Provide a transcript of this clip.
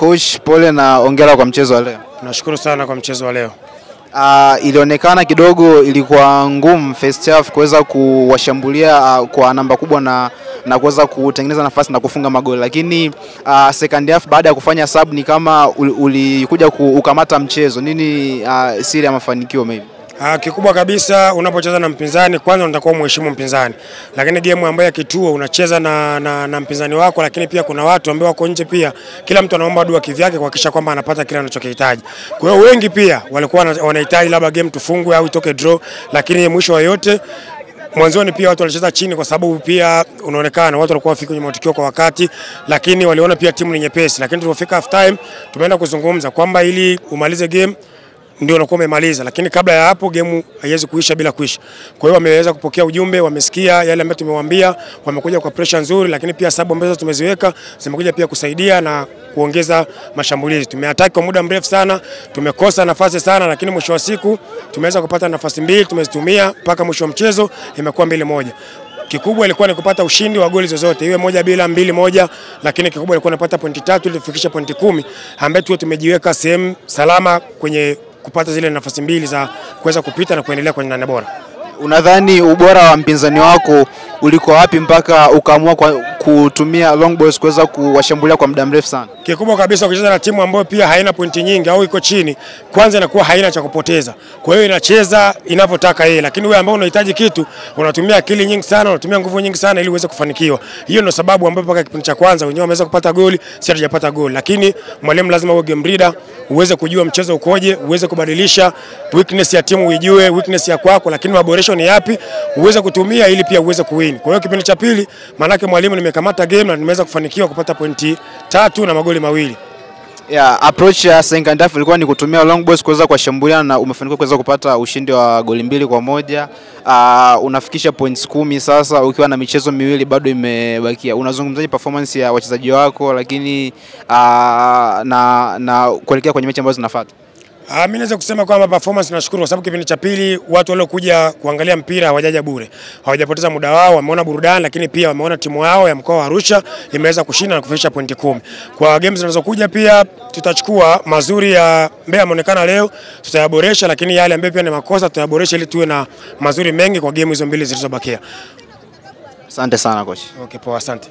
Coach, pole na hongera kwa mchezo wa leo. Nashukuru sana kwa mchezo wa leo. Ilionekana kidogo ilikuwa ngumu first half kuweza kuwashambulia kwa namba kubwa na kuweza kutengeneza nafasi na kufunga magoli, lakini second half baada ya kufanya sub ni kama ulikuja kukamata mchezo. Nini siri ya mafanikio maybe? Kikubwa kabisa unapocheza na mpinzani, kwanza unatakiwa mheshimu mpinzani. Lakini game ambayo ya kituo unacheza na mpinzani wako, lakini pia kuna watu ambao wako nje pia. Kila mtu anaomba dua kivyake kuhakikisha kwamba anapata kile anachokihitaji. Kwa hiyo wengi pia walikuwa wanahitaji labda game tufungwe au itoke draw, lakini mwisho wa yote mwanzoni pia watu walicheza chini kwa sababu pia unaonekana watu walikuwa wafika kwenye matukio kwa wakati, lakini waliona pia timu ni nyepesi. Lakini tulipofika half time tumeenda kuzungumza kwamba ili umalize game ndio unakuwa umemaliza, lakini kabla ya hapo game haiwezi kuisha bila kuisha. Kwa hiyo wameweza kupokea ujumbe, wamesikia yale ambayo tumewaambia, wamekuja kwa pressure nzuri, lakini pia sababu ambazo tumeziweka zimekuja pia kusaidia na kuongeza mashambulizi. Tumeattack kwa muda mrefu sana, tumekosa nafasi sana, lakini mwisho wa siku tumeweza kupata nafasi mbili, tumezitumia mpaka mwisho wa mchezo imekuwa 2-1. Kikubwa ilikuwa ni kupata ushindi wa goli zozote, iwe 1-0, 2-1, lakini kikubwa ilikuwa napata pointi 3 ili tufikishe pointi 10 ambapo tumejiweka sehemu salama kwenye kupata zile nafasi mbili za kuweza kupita na kuendelea kwenye 8 bora. Unadhani ubora wa mpinzani wako uliko wapi mpaka ukaamua kutumia long balls kuweza kuwashambulia kwa muda mrefu sana? Kikubwa kabisa kucheza na timu ambayo pia haina pointi nyingi au iko chini, kwanza inakuwa haina cha kupoteza. Kwa hiyo inacheza inavyotaka yeye, lakini wewe ambao unahitaji kitu unatumia akili nyingi sana, unatumia nguvu nyingi sana ili uweze kufanikiwa. Hiyo ndio sababu ambapo mpaka kipindi cha kwanza wenyewe wameweza kupata goli, sisi hatujapata goli. Lakini mwalimu lazima uwe game leader, uweze kujua mchezo ukoje, uweze kubadilisha weakness ya timu, uijue weakness ya kwako, lakini maboresho ni yapi uweze kutumia ili pia uweze kuwin. Kwa hiyo kipindi cha pili maana yake mwalimu nimekamata game na nimeweza kufanikiwa kupata pointi 3 na magoli 2. Approach ya second half ilikuwa ni kutumia long balls kuweza kuwashambulia na umefanikiwa kuweza kupata ushindi wa goli 2-1. Unafikisha points 10 sasa ukiwa na michezo miwili bado imebakia. Unazungumzaje performance ya wachezaji wako lakini na kuelekea kwenye mechi ambazo zinafuata? Mimi naweza kusema kwamba performance nashukuru kwa sababu kipindi cha pili watu waliokuja kuangalia mpira hawajaja bure. Hawajapoteza muda wao, wameona burudani, lakini pia wameona timu yao ya mkoa wa Arusha imeweza kushinda na kufikisha pointi 10. Kwa games zinazokuja pia tutachukua mazuri ya Mbeya ameonekana leo, tutayaboresha, lakini yale ambayo pia ni makosa tutayaboresha ili tuwe na mazuri mengi kwa game hizo mbili zilizobakia. Asante sana coach. Okay, poa, asante.